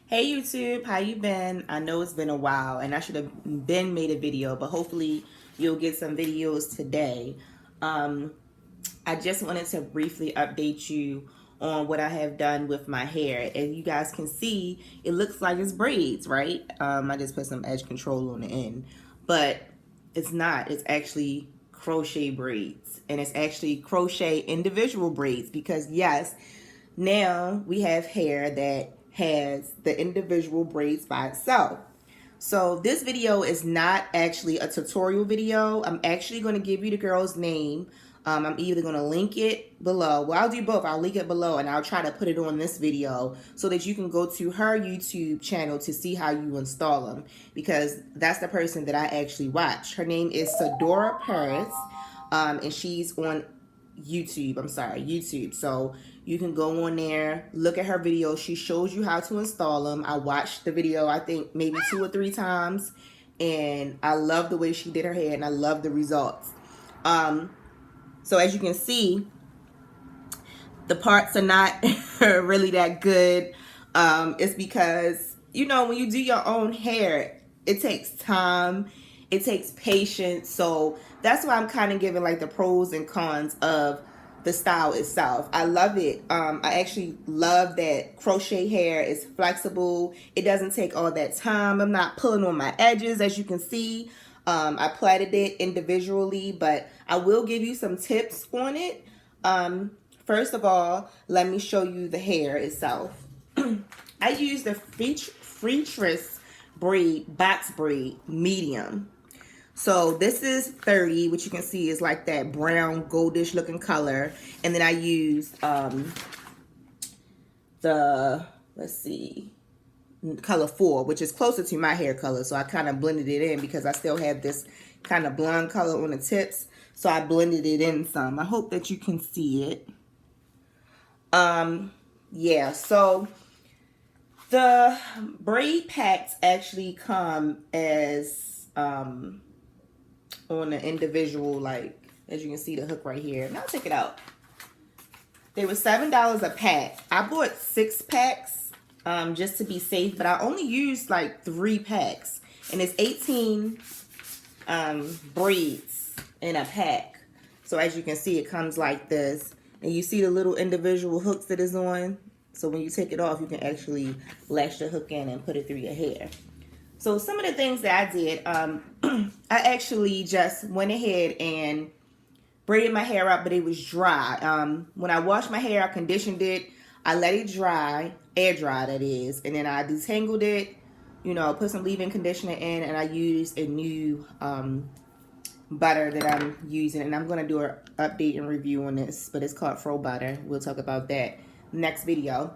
Hey YouTube, how you been? I know it's been a while and I should have been made a video, but hopefully you'll get some videos today. Um, I just wanted to briefly update you on what I have done with my hair. As you guys can see, it looks like it's braids, right? I just put some edge control on the end, but it's not. It's actually crochet braids, and it's actually crochet individual braids because yes, now we have hair that has the individual braids by itself. So this video is not actually a tutorial video. I'm actually going to give you the girl's name. I'm either going to link it below. Well, I'll do both. I'll link it below and I'll try to put it on this video so that you can go to her YouTube channel to see how you install them, because that's the person that I actually watch. Her name is Sadora Paris, and she's on YouTube. I'm sorry, YouTube. So you can go on there, look at her video. She shows you how to install them. I watched the video, I think maybe 2 or 3 times, and I love the way she did her hair and I love the results. So as you can see, the parts are not really that good. It's because, you know, when you do your own hair, it takes time, it takes patience. So that's why I'm kind of giving like the pros and cons of the style itself. I love it. I actually love that crochet hair is flexible. It doesn't take all that time. I'm not pulling on my edges, as you can see. I plaited it individually, but I will give you some tips on it. First of all, let me show you the hair itself. I use the freetress braid, box braid, medium. So this is 30, which you can see is like that brown goldish looking color. And then I used let's see, color 4, which is closer to my hair color. So I kind of blended it in because I still have this kind of blonde color on the tips. So I blended it in some. I hope that you can see it. Yeah, so the braid packs actually come as on the individual, like as you can see the hook right here. Now take it out. They were $7 a pack. I bought 6 packs just to be safe, but I only used like 3 packs, and it's 18 braids in a pack. So as you can see, it comes like this, and you see the little individual hooks that is on. So when you take it off, you can actually lash the hook in and put it through your hair. So some of the things that I did, I actually just went ahead and braided my hair up, but it was dry. When I washed my hair, I conditioned it. I let it dry, air dry that is, and then I detangled it, you know, put some leave-in conditioner in, and I used a new butter that I'm using, and I'm going to do an update and review on this, but it's called Fro Butter. We'll talk about that next video.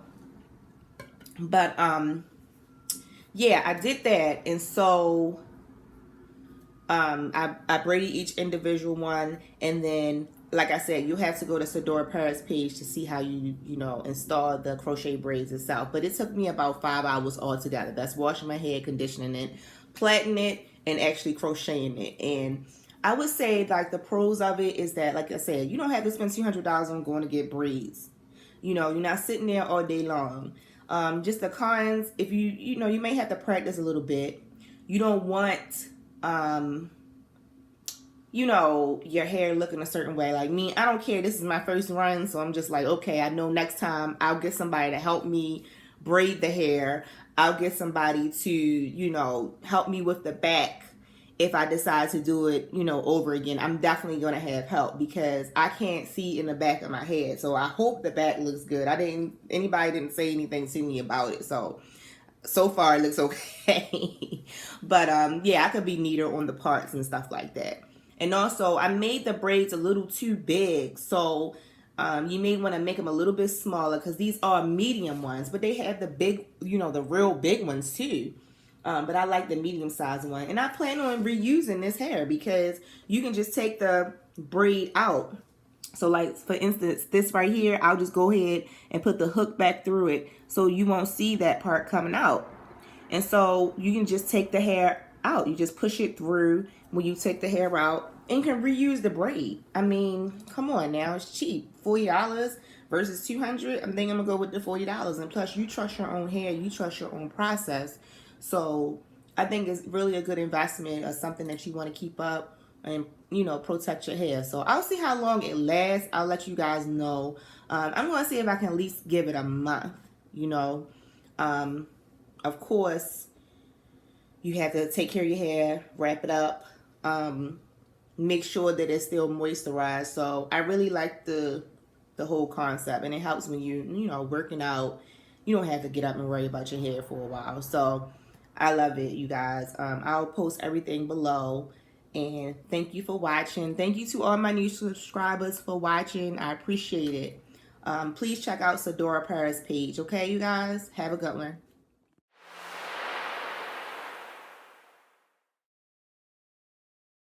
But yeah, I did that, and so I braided each individual one, and then like I said, you have to go to Sadora Paris page to see how you know, install the crochet braids itself. But it took me about 5 hours altogether. That's washing my hair, conditioning it, plaiting it, and actually crocheting it. And I would say like the pros of it is that, like I said, you don't have to spend $200 on going to get braids. You know, you're not sitting there all day long. Just the cons, if you know, you may have to practice a little bit. You don't want you know, your hair looking a certain way. Like me, I don't care. This is my first run, so I'm just like, okay, I know next time I'll get somebody to help me braid the hair. I'll get somebody to, you know, help me with the back if I decide to do it, you know, over again. I'm definitely going to have help because I can't see in the back of my head. So I hope the back looks good. Anybody didn't say anything to me about it. So far it looks okay. But yeah, I could be neater on the parts and stuff like that. And also, I made the braids a little too big, so you may want to make them a little bit smaller because these are medium ones, but they have the big, you know, the real big ones too. But I like the medium size one, and I plan on reusing this hair because you can just take the braid out. So like, for instance, this right here, I'll just go ahead and put the hook back through it so you won't see that part coming out. And so you can just take the hair out. You just push it through when you take the hair out, and can reuse the braid. I mean, come on now, it's cheap. $40 versus 200. I'm thinking I'm gonna go with the $40. And plus, you trust your own hair, you trust your own process. So I think it's really a good investment or something that you want to keep up and protect your hair. So I'll see how long it lasts. I'll let you guys know. I'm gonna see if I can at least give it a month. Of course, you have to take care of your hair, wrap it up. Make sure that it's still moisturized. So I really like the whole concept, and it helps when you working out. You don't have to get up and worry about your hair for a while. So I love it, you guys. I'll post everything below, and thank you for watching. Thank you to all my new subscribers for watching. I appreciate it. Please check out Sadora Paris page. Okay, you guys, have a good one.